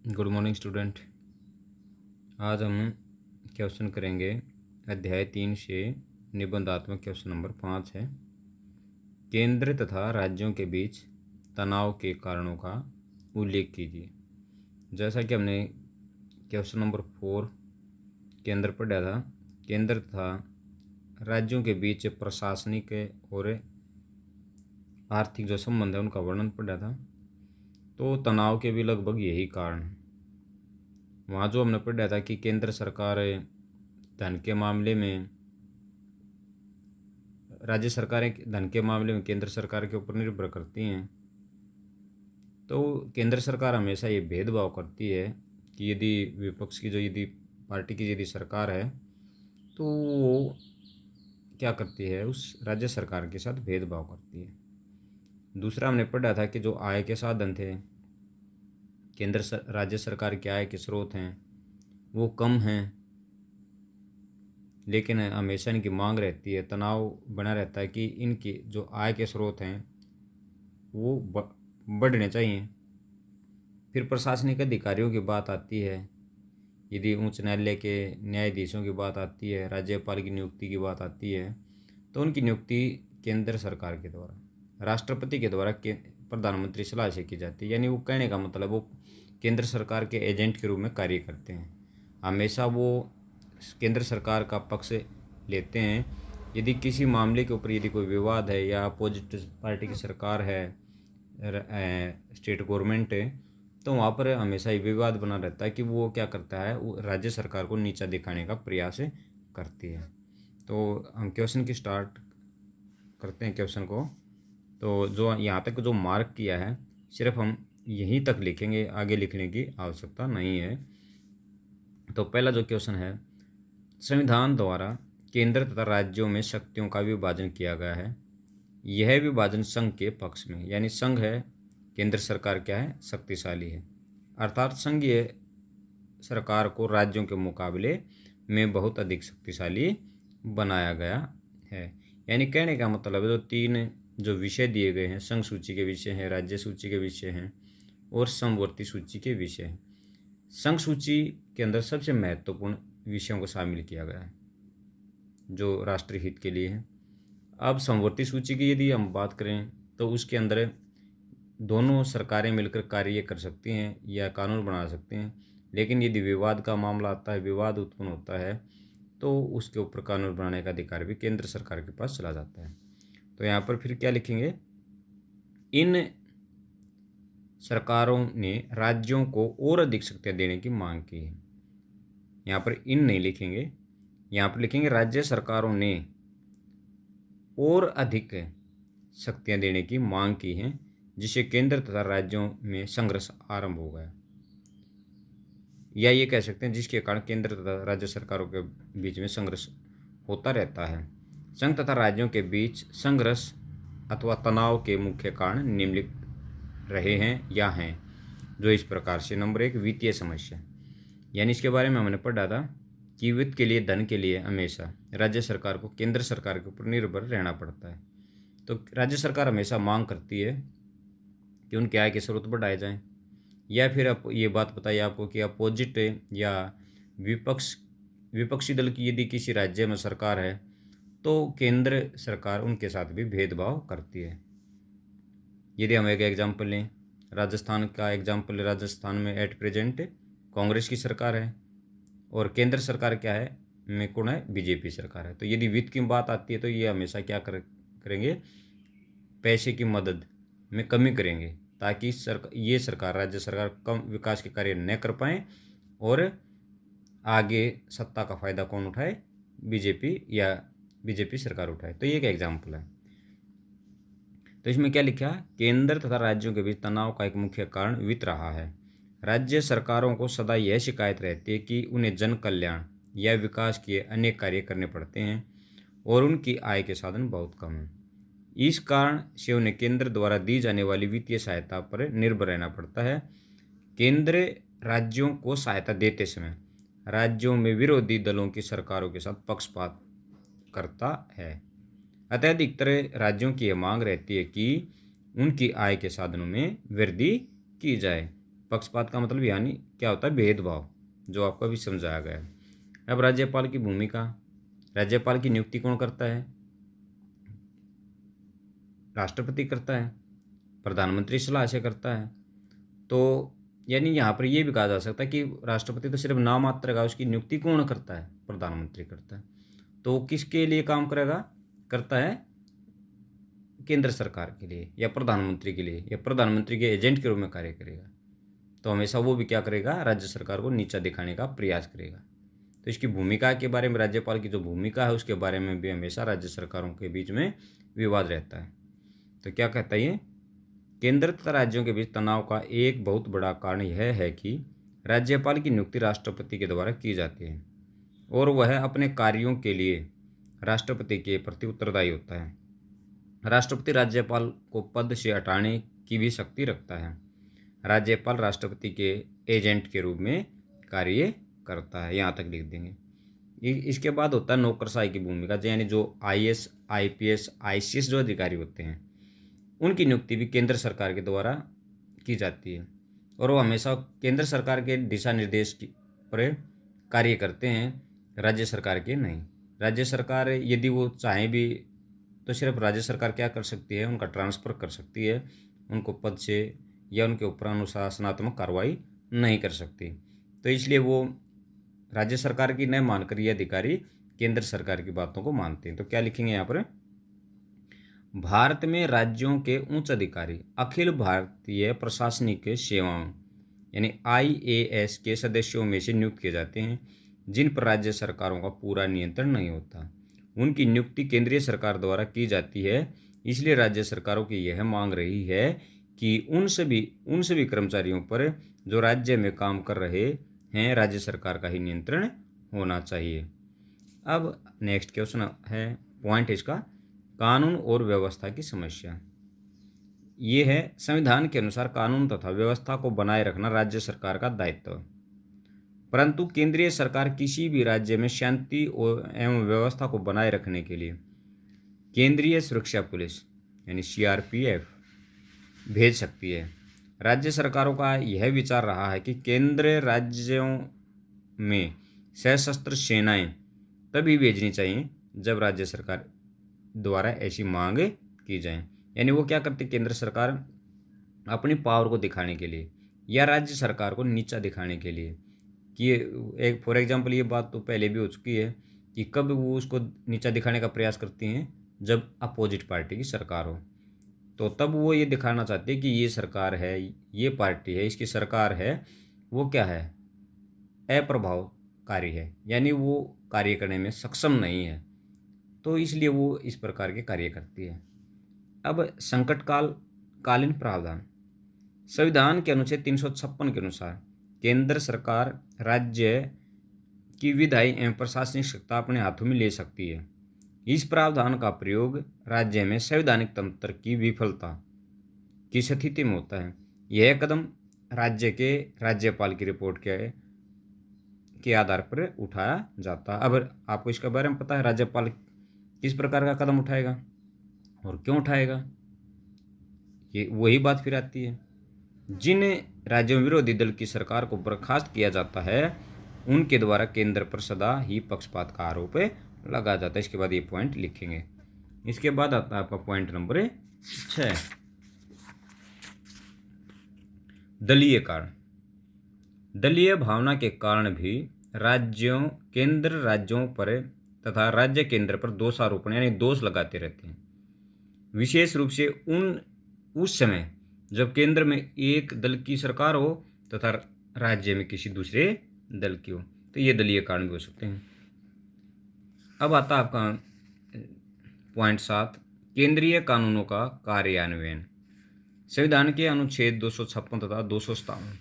Good morning student. आज हम question करेंगे अध्याय 3 से निबंधात्मक क्वेश्चन नंबर 5 है। केंद्र तथा राज्यों के बीच तनाव के कारणों का उल्लेख कीजिए। जैसा कि हमने क्वेश्चन नंबर 4 के अंदर पढ़ा था, केंद्र तथा राज्यों के बीच प्रशासनिक और आर्थिक जो संबंध है उनका वर्णन पढ़ा था। तो तनाव के भी लगभग यही कारण हैं। वहाँ जो हमने पढ़ा था कि केंद्र सरकार धन के मामले में, राज्य सरकारें धन के मामले में केंद्र सरकार के ऊपर निर्भर करती हैं। तो केंद्र सरकार हमेशा ये भेदभाव करती है कि यदि विपक्ष की यदि पार्टी की यदि सरकार है तो वो क्या करती है, उस राज्य सरकार के साथ भेदभाव करती है। दूसरा हमने पढ़ा था कि जो आय के साधन थे, राज्य सरकार के आय के स्रोत हैं वो कम हैं, लेकिन हमेशा इनकी मांग रहती है, तनाव बना रहता है कि इनकी जो आय के स्रोत हैं वो बढ़ने चाहिए। फिर प्रशासनिक अधिकारियों की बात आती है, यदि उच्च न्यायालय के न्यायाधीशों की बात आती है, राज्यपाल की नियुक्ति की बात आती है, तो उनकी नियुक्ति केंद्र सरकार के द्वारा, राष्ट्रपति के द्वारा प्रधानमंत्री सलाह से की जाती है। यानी वो कहने का मतलब वो केंद्र सरकार के एजेंट के रूप में कार्य करते हैं। हमेशा वो केंद्र सरकार का पक्ष लेते हैं। यदि किसी मामले के ऊपर यदि कोई विवाद है या अपोजिट पार्टी की सरकार है, स्टेट गवर्नमेंट है, तो वहाँ पर हमेशा ये विवाद बना रहता है कि वो क्या करता है, वो राज्य सरकार को नीचा दिखाने का प्रयास करती है। तो हम क्वेश्चन की स्टार्ट करते हैं क्वेश्चन को। तो जो यहाँ तक जो मार्क किया है सिर्फ हम यहीं तक लिखेंगे, आगे लिखने की आवश्यकता नहीं है। तो पहला जो क्वेश्चन है, संविधान द्वारा केंद्र तथा राज्यों में शक्तियों का विभाजन किया गया है। यह विभाजन संघ के पक्ष में, यानी संघ है, केंद्र सरकार क्या है, शक्तिशाली है, अर्थात संघीय सरकार को राज्यों के मुकाबले में बहुत अधिक शक्तिशाली बनाया गया है। यानी कहने का मतलब है, जो तीन जो विषय दिए गए हैं, संघ सूची के विषय हैं, राज्य सूची के विषय हैं और समवर्ती सूची के विषय हैं। संघ सूची के अंदर सबसे महत्वपूर्ण विषयों को शामिल किया गया है जो राष्ट्रीय हित के लिए है। अब समवर्ती सूची की यदि हम बात करें तो उसके अंदर दोनों सरकारें मिलकर कार्य कर सकती हैं या कानून बना सकती हैं, लेकिन यदि विवाद का मामला आता है, विवाद उत्पन्न होता है, तो उसके ऊपर कानून बनाने का अधिकार भी केंद्र सरकार के पास चला जाता है। तो यहाँ पर फिर क्या लिखेंगे, इन सरकारों ने राज्यों को और अधिक शक्तियाँ देने की मांग की है। यहाँ पर इन नहीं लिखेंगे, यहाँ पर लिखेंगे राज्य सरकारों ने और अधिक शक्तियाँ देने की मांग की हैं, जिससे केंद्र तथा राज्यों में संघर्ष आरंभ हो गया। या ये कह सकते हैं जिसके कारण केंद्र तथा राज्य सरकारों के बीच में संघर्ष होता रहता है। संघ तथा राज्यों के बीच संघर्ष अथवा तनाव के मुख्य कारण निम्नलिखित रहे हैं या हैं, जो इस प्रकार से। नंबर 1, वित्तीय समस्या, यानी इसके बारे में हमने पढ़ा था कि वित्त के लिए, धन के लिए हमेशा राज्य सरकार को केंद्र सरकार के ऊपर निर्भर रहना पड़ता है। तो राज्य सरकार हमेशा मांग करती है कि उनके आय के स्रोत बढ़ाए जाएं, या फिर आप ये बात बताइए आपको कि अपोजिट या विपक्षी दल की यदि किसी राज्य में सरकार है तो केंद्र सरकार उनके साथ भी भेदभाव करती है। यदि हम एक एग्जाम्पल लें, राजस्थान का एग्जाम्पल, राजस्थान में एट प्रेजेंट कांग्रेस की सरकार है और केंद्र सरकार क्या है, में कौन है, बीजेपी सरकार है। तो यदि वित्त की बात आती है तो ये हमेशा क्या करेंगे, पैसे की मदद में कमी करेंगे, ताकि ये सरकार, राज्य सरकार कम विकास के कार्य न कर पाएँ और आगे सत्ता का फ़ायदा कौन उठाए, बीजेपी सरकार उठाए। तो ये एक एग्जाम्पल है। तो इसमें क्या लिखा, केंद्र तथा राज्यों के बीच तनाव का एक मुख्य कारण वित्त रहा है। राज्य सरकारों को सदा यह शिकायत रहती है कि उन्हें जन कल्याण या विकास के अनेक कार्य करने पड़ते हैं और उनकी आय के साधन बहुत कम हैं। इस कारण से उन्हें केंद्र द्वारा दी जाने वाली वित्तीय सहायता पर निर्भर रहना पड़ता है। केंद्र राज्यों को सहायता देते समय राज्यों में विरोधी दलों की सरकारों के साथ पक्षपात करता है। अतः अधिकतर राज्यों की यह मांग रहती है कि उनकी आय के साधनों में वृद्धि की जाए। पक्षपात का मतलब यानी क्या होता है, भेदभाव, जो आपको अभी समझाया गया है। अब राज्यपाल की भूमिका, राज्यपाल की नियुक्ति कौन करता है? राष्ट्रपति करता है, प्रधानमंत्री सलाह से करता है। तो यानी यहाँ पर यह भी कहा जा सकता है कि राष्ट्रपति तो सिर्फ नाम मात्र का, उसकी नियुक्ति कौन करता है? प्रधानमंत्री करता है। तो किसके लिए काम करेगा? करता है केंद्र सरकार के लिए या प्रधानमंत्री के लिए, या प्रधानमंत्री के एजेंट के रूप में कार्य करेगा। तो हमेशा वो भी क्या करेगा? राज्य सरकार को नीचा दिखाने का प्रयास करेगा। तो इसकी भूमिका के बारे में, राज्यपाल की जो भूमिका है उसके बारे में भी हमेशा राज्य सरकारों के बीच में विवाद रहता है। तो क्या कहता है ये? केंद्र तथा राज्यों के बीच तनाव का एक बहुत बड़ा कारण यह है कि राज्यपाल की नियुक्ति राष्ट्रपति के द्वारा की जाती है और वह अपने कार्यों के लिए राष्ट्रपति के प्रति उत्तरदायी होता है। राष्ट्रपति राज्यपाल को पद से हटाने की भी शक्ति रखता है। राज्यपाल राष्ट्रपति के एजेंट के रूप में कार्य करता है। यहाँ तक लिख देंगे। इसके बाद होता है नौकरशाही की भूमिका, यानी जो आईएएस, आईपीएस, आईसीएस जो अधिकारी होते हैं उनकी नियुक्ति भी केंद्र सरकार के द्वारा की जाती है और वो हमेशा केंद्र सरकार के दिशा निर्देश पर कार्य करते हैं, राज्य सरकार के नहीं। राज्य सरकार यदि वो चाहे भी तो सिर्फ राज्य सरकार क्या कर सकती है? उनका ट्रांसफ़र कर सकती है, उनको पद से या उनके ऊपर अनुशासनात्मक कार्रवाई नहीं कर सकती। तो इसलिए वो राज्य सरकार की न मानकर ये अधिकारी केंद्र सरकार की बातों को मानते हैं। तो क्या लिखेंगे यहाँ पर? भारत में राज्यों के उच्च अधिकारी अखिल भारतीय प्रशासनिक सेवाओं यानी आईएएस के सदस्यों में से नियुक्त किए जाते हैं, जिन पर राज्य सरकारों का पूरा नियंत्रण नहीं होता। उनकी नियुक्ति केंद्रीय सरकार द्वारा की जाती है। इसलिए राज्य सरकारों की यह मांग रही है कि उन सभी कर्मचारियों पर जो राज्य में काम कर रहे हैं, राज्य सरकार का ही नियंत्रण होना चाहिए। अब नेक्स्ट क्वेश्चन है, पॉइंट इसका, कानून और व्यवस्था की समस्या। ये है, संविधान के अनुसार कानून तथा व्यवस्था को बनाए रखना राज्य सरकार का दायित्व है, परंतु केंद्रीय सरकार किसी भी राज्य में शांति एवं व्यवस्था को बनाए रखने के लिए केंद्रीय सुरक्षा पुलिस यानी सीआरपीएफ भेज सकती है। राज्य सरकारों का यह विचार रहा है कि केंद्र राज्यों में सशस्त्र सेनाएं तभी भेजनी चाहिए जब राज्य सरकार द्वारा ऐसी मांग की जाए। यानी वो क्या करती, केंद्र सरकार अपनी पावर को दिखाने के लिए या राज्य सरकार को नीचा दिखाने के लिए कि एक फॉर एग्जांपल ये बात तो पहले भी हो चुकी है कि कब वो उसको नीचा दिखाने का प्रयास करती हैं, जब अपोजिट पार्टी की सरकार हो, तो तब वो ये दिखाना चाहती है कि ये सरकार है, ये पार्टी है, इसकी सरकार है, वो क्या है, अप्रभावकारी है, यानी वो कार्य करने में सक्षम नहीं है। तो इसलिए वो इस प्रकार के कार्य करती है। अब कालीन प्रावधान। संविधान के अनुच्छेद 356 के अनुसार केंद्र सरकार राज्य की विधायी एवं प्रशासनिक सत्ता अपने हाथों में ले सकती है। इस प्रावधान का प्रयोग राज्य में संवैधानिक तंत्र की विफलता की स्थिति में होता है। यह कदम राज्य के राज्यपाल की रिपोर्ट के आधार पर उठाया जाता है। अब आपको इसके बारे में पता है, राज्यपाल किस प्रकार का कदम उठाएगा और क्यों उठाएगा? ये वही बात फिर आती है, जिन राज्यों में विरोधी दल की सरकार को बर्खास्त किया जाता है उनके द्वारा केंद्र पर सदा ही पक्षपात का आरोप लगाया जाता है। इसके बाद ये पॉइंट लिखेंगे। इसके बाद आता है आपका पॉइंट नंबर 6, दलीय कारण। दलीय भावना के कारण भी केंद्र राज्यों पर तथा राज्य केंद्र पर दोषारोपण यानी दोष लगाते रहते हैं, विशेष रूप से उस समय जब केंद्र में एक दल की सरकार हो तथा राज्य में किसी दूसरे दल की हो। तो ये दलीय कारण भी हो सकते हैं। अब आता है आपका पॉइंट 7, केंद्रीय कानूनों का कार्यान्वयन। संविधान के अनुच्छेद 256 तथा 257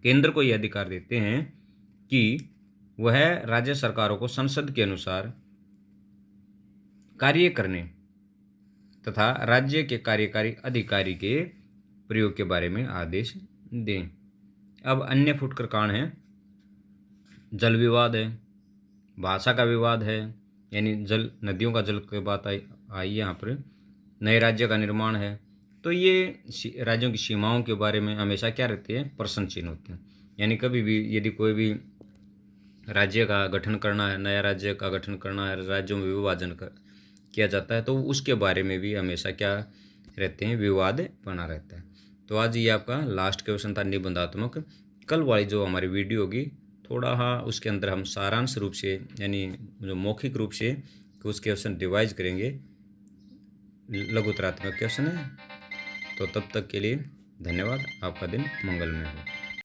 केंद्र को यह अधिकार देते हैं कि वह राज्य सरकारों को संसद के अनुसार कार्य करने तथा राज्य के कार्यकारी अधिकारी के प्रयोग के बारे में आदेश दें। अब अन्य फुटकर कारण है, जल विवाद है, भाषा का विवाद है, यानी नदियों का जल की बात आई यहाँ पर, नए राज्य का निर्माण है, तो ये राज्यों की सीमाओं के बारे में हमेशा क्या रहते हैं, प्रश्न चिन्ह होते हैं। यानी कभी भी यदि कोई भी राज्य का गठन करना है, नया राज्य का गठन करना है, राज्यों में विभाजन किया जाता है, तो उसके बारे में भी हमेशा क्या रहते हैं, विवाद बना रहता है। तो आज ये आपका लास्ट क्वेश्चन था निबंधात्मक। कल वाली जो हमारी वीडियो होगी थोड़ा उसके अंदर हम सारांश रूप से यानी जो मौखिक रूप से कुछ क्वेश्चन रिवाइज करेंगे, लघुतरात्मक क्वेश्चन है। तो तब तक के लिए धन्यवाद। आपका दिन मंगलमय हो।